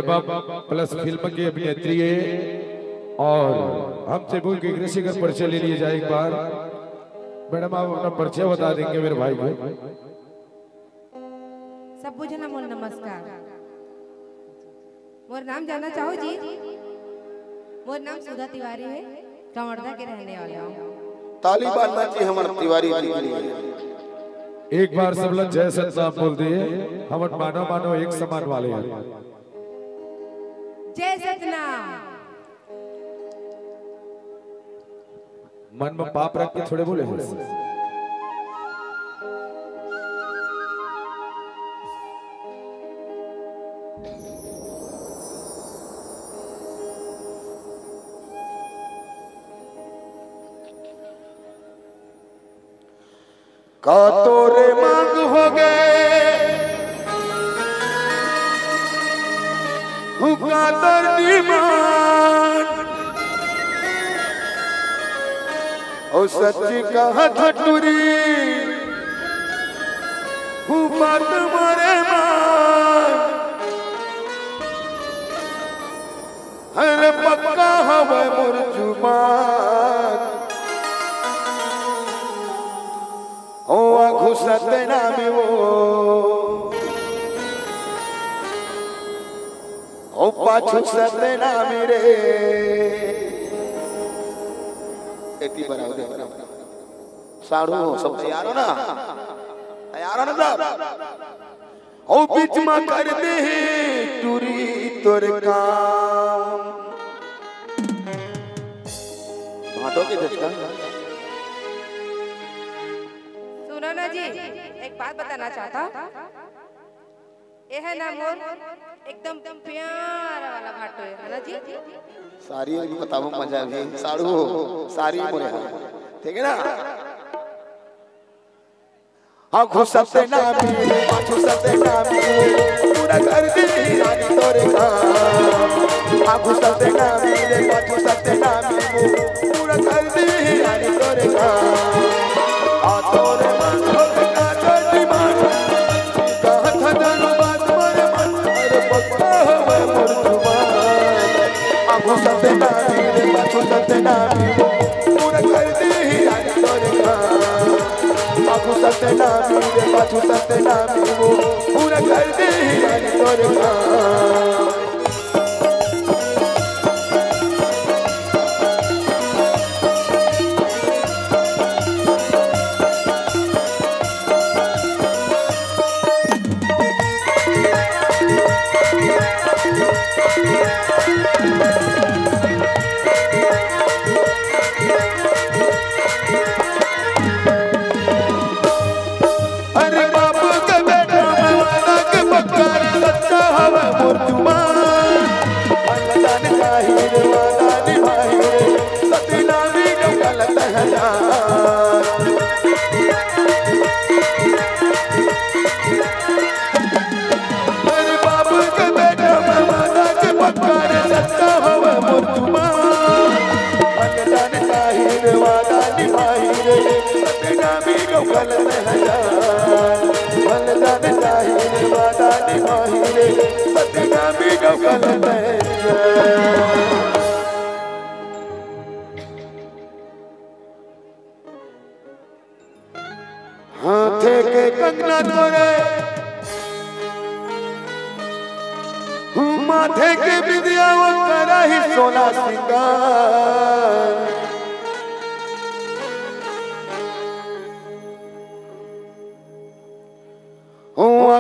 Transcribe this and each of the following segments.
Album plus film की अभिनेत्री है और हमसे बोल के कृषि का परिचय ले लिया जाए एक बार। मैडम आप अपना परिचय बता देंगे मेरे भाई को। सब जना मोर नमस्कार। मोर नाम जानना चाहो जी? मोर नाम सुधा तिवारी है, कवर्धा के रहने वाले हूँ। तालिबान में जी हमारे तिवारी जी के लिए एक बार सब लोग जय सतनाम बोल दिए। हम मानो मानो एक समान वाले हैं। जय सतनाम। मन में पाप रख के थोड़े बोले का तोरे मांग हो गए हुका दर्दीमान ओ सच्ची कहा ठटुरी बात मारे मान हर पक्का हवा मुरजुमान ओ घुसत नामी वो ओ पाछू सत नामी रे एती बराबर साड़ू सब तैयार हो ना? तैयार हो ना सब? ओ बीच में कर दे टूरी तोर काम भाटो के झटका। सुनो ना जी, एक बात बताना चाहता। ये है ना मोर एकदम प्यारा वाला भाटो है ना जी? सारी बताओ मजा भी साड़ू सारी मोरे ठीक है ना? हाँ घुसते नामी घुसते नामी पूरा कर दे रानी तोरे काम। हाँ घुसते नामी घुसते नामी पूरा कर दे रानी तोरे काम। आ तोरे मन हो का तोरी मन कहा था जानो बात मोरे मन अरे पक्का है मोर जुबान। आ घुसते नामी घुसते नामी पूरा कर दे रानी तोरे काम। घुसते नामी घुसते नामी वो पूरा कर दे रानी तोरे काम। हाथे के कंगना तोरे माथे के बिंदिया वो करा ही सोना सिंगार।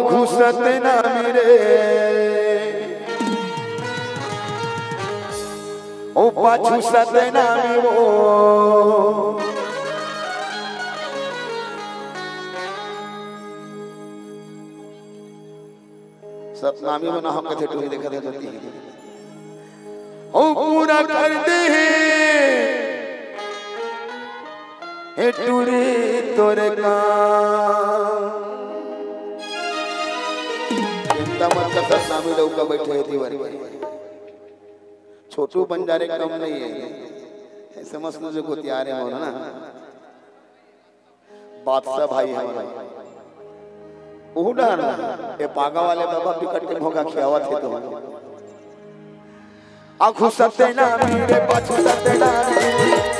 घुसत नामी रे ओ पाछू सत नामी वो सतनामी बना हम कथे टूरी देखा दे जाती है। ओ पूरा कर दे हे टूरी तोरे काम। चिंता मत कर सतनामी लोग का बैठे है तिवारी छोटू बंजारे कम नहीं है समझ मुझे को तैयार है हो ना? बादशाह भाई हमारा उड़ान ये पागा वाले बाबा टिकट के भोगा खियावा थे तो आगू सत्य ना मेरे पाछू सत्य ना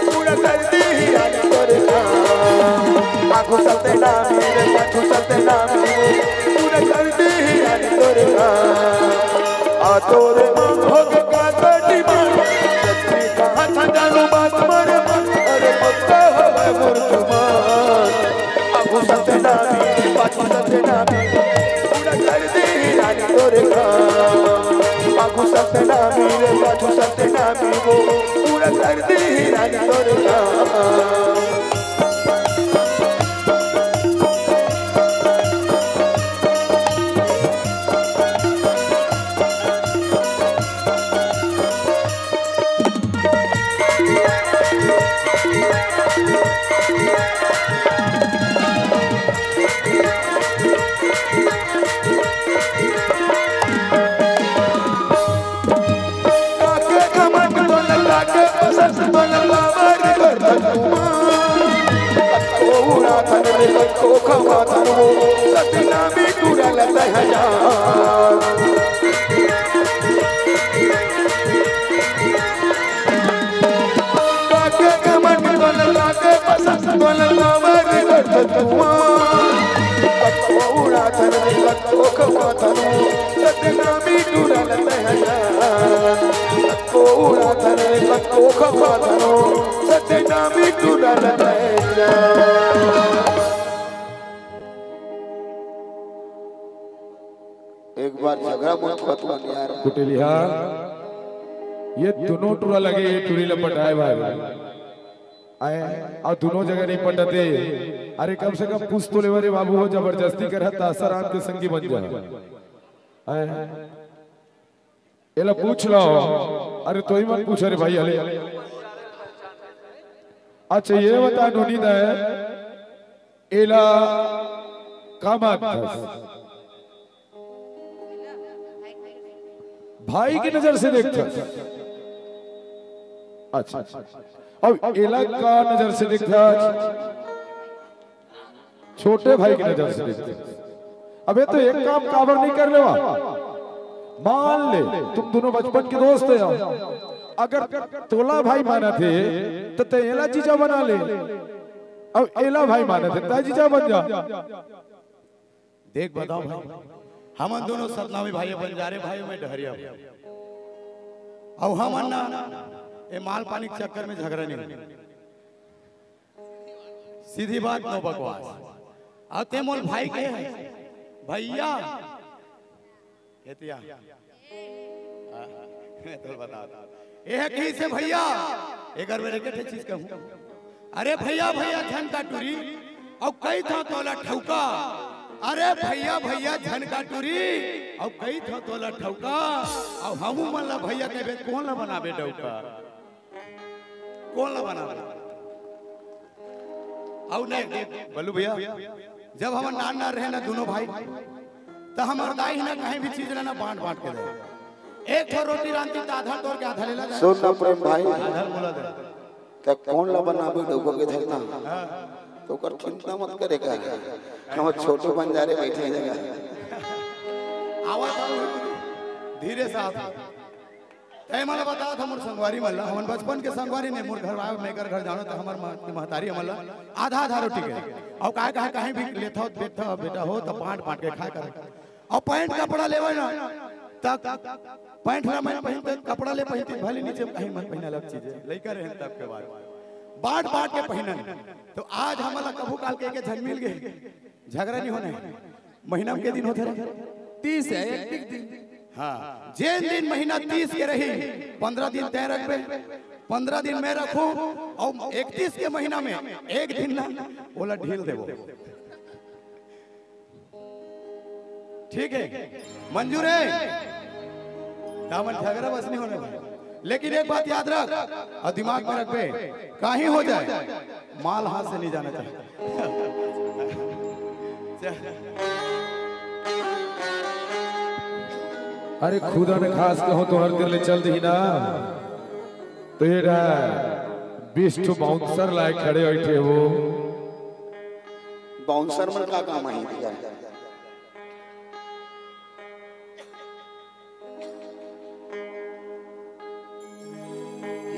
पूरा कर दी रानी तोरे काम आगू सत्य ना मेरे पाछू सत्य ना पूरा कर दी रानी तोरे काम आ तोरे हो के का तड़ी मार सच्ची कहा था जानू बात मारे अरे पक्का है मुर्जुमान आगू सत्य ना मेरे पाछू सत्य ना पूरा कर दी रानी तोरे काम आगू सत्य ना मेरे पाछू सत्य ना वो पूरा कर दी रानी तोरे काम को खवा तनो सतना में टूरा लता है यार काके कमन बन लाके पसंद बन बावर कर तुआ कटोरा तन को खवा तनो सतना में टूरा लता है यार कटोरा तन को खवा तनो सतना में टूरा लता है यार एक बार झगड़ा मत खत्म यार कुटिलिया ये दोनों टूरा लगे ये टूरी लपटाए भाई आए और दोनों जगह नहीं पटते अरे कम से कम पूछ तो लेवरे बाबू हो जबरदस्ती कर हता आसाराम के संगी बन जा आए एला पूछ लो अरे तो ही मत पूछ अरे भाई हले अच्छा ये बता नोनी दा एला कामात भाई की नजर से देखता अच्छा अब एला का नजर से देखता छोटे भाई की नजर से देखता अबे तो एक काम काबर नहीं कर लेवा मान ले तुम दोनों बचपन के दोस्त हो अगर तोला भाई माना थे तो एला जीजा बना ले अब एला भाई माना थे ता जीजा बन जा देख बताओ भाई हम दोनों सतनामी भाई बंजारे भाई में डहरिया अब हम अन्ना ये माल पानी के चक्कर में झगड़ा नहीं सीधी बात नो बकवास अब ते मोल भाई के है भैया केतिया तो बता ये कहीं से भैया एक बार मेरे के चीज कहूं अरे भैया भैया झन का टूरी और कई था तोला ठौका अरे भैया भैया झन का टूरी और कई था तोला ठौका और हमू मल्ला भैया के बेट कौन ला बनाबे डौका कौन ला बनाबे और नहीं बोलू भैया जब हम नान ना रहे ना दोनों भाई तो हमार दाई ना कहीं भी चीज ना बांट बांट के दे एक थो रोटी रांती तो आधा तोड़ के आधा ले ला सुन ना प्रेम भाई आधा बोला दे तो कौन ला बनाबे डौका के धरना तो कर चिंता मत करेगा हम छोटे बंजारे बैठे जगह आवाज धीरे से आता तय मला बताओ था मोर संगवारी मल्ला हमन बचपन के संगवारी ने मोर घर आवे मेकर घर जानो तो हमर महतारी मल्ला आधा आधा रोटी के और काहे काहे कहीं भी लेता हो बेटा बेटा हो तो बांट बांट के खा कर और पैंट कपड़ा लेवे ना तक पैंट ना मैं पहनते कपड़ा ले पहनते भले नीचे कहीं मत पहना अलग चीज लइका रहे तब के बाद बांट बांट के पहनन तो आज हमारा कभू काल के झन मिल गए झगड़ा नहीं होना महीना के दिन होते रहे 30 है एक दिन हाँ जिन दिन महीना 30 के रही 15 दिन तय रखबे 15 दिन मैं रखूं और 31 के महीना में एक दिन ना बोला ढील देबो ठीक है मंजूर है दामन झगड़ा बस नहीं होने भाई लेकिन एक बात याद रख और दिमाग में रख बे कहीं हो जाए माल हाथ से नहीं जाना चाहिए अरे खुदा ने खास कहो तो हर दिल चल दी ना तेरा 20 बाउंसर लाए खड़े बैठे वो बाउंसर में का काम आई दिया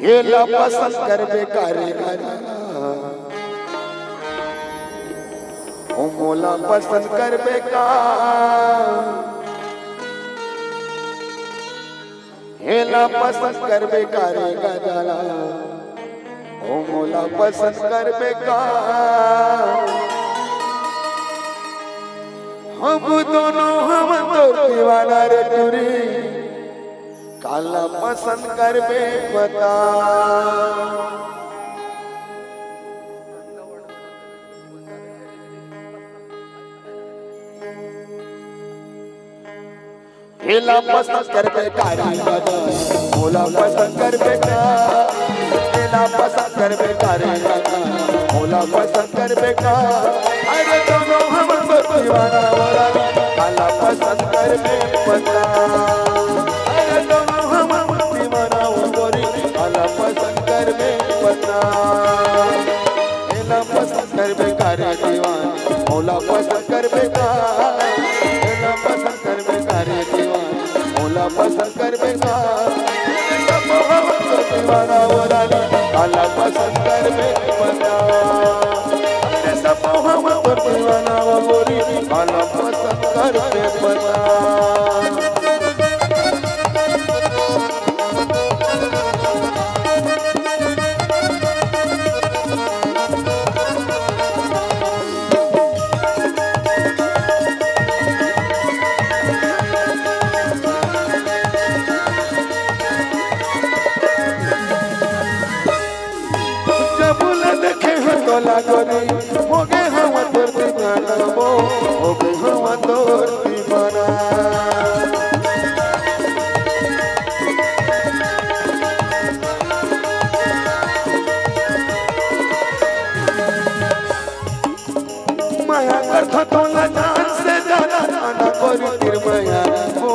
ये ला पसंद कर बेकारी ओ मोला पसंद कर बेकार हेला पसंद कर बेकारी गजाला ओ मोला पसंद कर बेकार हम दोनों हम तो दीवाना रे टुरी काला पसंद कर बे बता हेला पसंद कर बेकारी गजा मोला पसंद कर बेकार हेला पसंद कर बेकारी गजा मोला पसंद कर बेकार अरे दोनों हम तो दीवाना वाला काला पसंद कर बे बता अरे दोनों हम दीवाना गोरी काला पसंद कर बे बता हेला पसंद कर बेकारी दीवान मोला पसंद कर बेकार हेला पसंद कर बेकारी दीवान मोला पसंद कर बेकार दीवाना वाला काला पसंद कर बे बता अरे सब हम तो दीवाना गोरी काला पसंद कर बे बता लागोरी होगे हम तोर दीवाना होगे हम तोर दीवाना माया करता तो ना जान से ज्यादा आना कोरी तेर माया ओ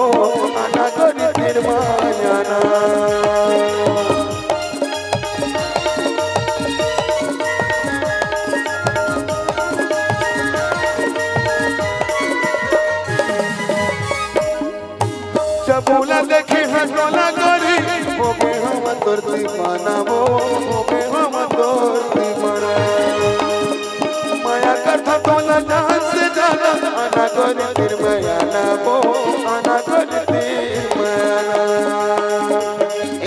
आना कोरी तेर माया ना बोला देखे हंसोला गोरी हो गए हम तोर दीवाना हो गए हम तोर दीवाना माया करता तोला जान से ज्यादा आना गोरी तेर माया ना वो आना गोरी तेर माया ना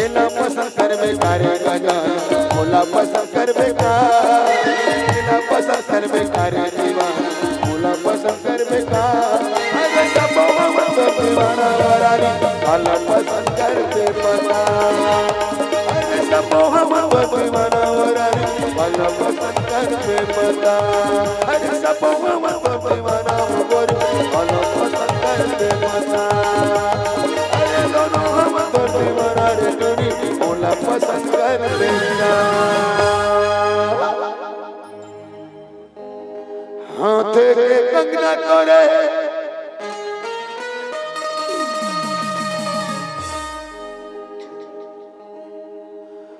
एला पसंद कर बेकारे गजा मोला पसंद कर बेकार एला पसंद कर बेकारे दीवाना मोला पसंद कर बेकार अरे सब हम तोर दीवाना वाली काला पसंद कर बे बता अरे सब हम तो दीवाना वाली काला पसंद कर बे बता अरे सब हम तो दीवाना गोरी काला पसंद कर बे बता अरे दोनों हम तो दीवाना रे टुरी मोला पसंद कर बेटा हाथ के कंगना करे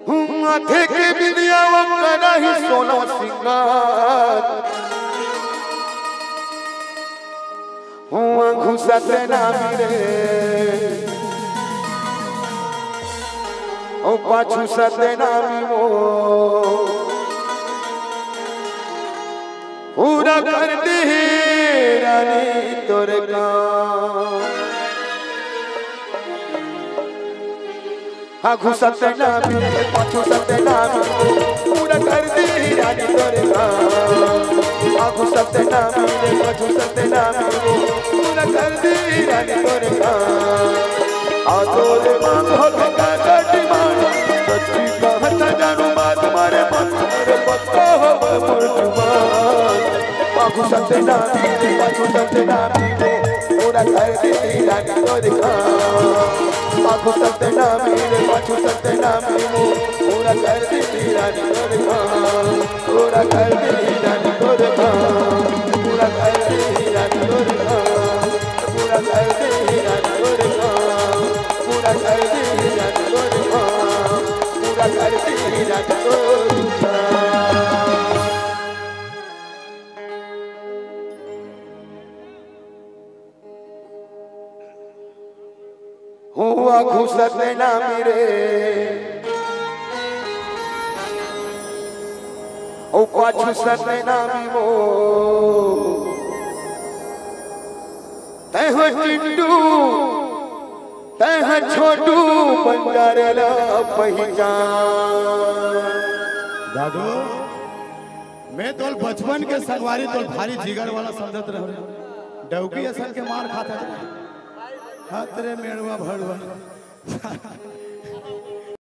माथे के बिंदिया वंगना ही सोना सिंगार हुआ घुसते ना मिले ओ पाछू सते ना मिलो पूरा कर दे रानी तोरे काम आगू सते ना मिले पाछू सते ना मिलो पूरा कर दे रानी तोरे काम आगू सते ना मिले पाछू सते ना मिलो पूरा कर दे रानी तोरे काम आ तोरे मांग हो का कटी मान सच्ची कहत जानू बात मारे मन रे पत्ता हो मुर्जुमान आगू सते ना मिले पाछू सते ना मिलो पूरा कर दे रानी तोरे काम आगू सते ना मिले पाछू सते ना मिलो पूरा कर दे रानी तोरे काम पूरा कर दे रानी तोरे काम पूरा कर दे रानी तोरे काम पूरा कर दे रानी तोरे काम पूरा कर दे रानी तोरे काम पूरा कर दे रानी तोरे काम हुआ घुसते ना मेरे ओ पाछू सतनामी मो तह चिंटू तह छोटू बंजारेला पहचान। दादू मैं तो बचपन के संगवारी तो भारी जिगर वाला समझत रह डौकी असल के मार खाता है। हाँ तेरे मेड़वा भड़वा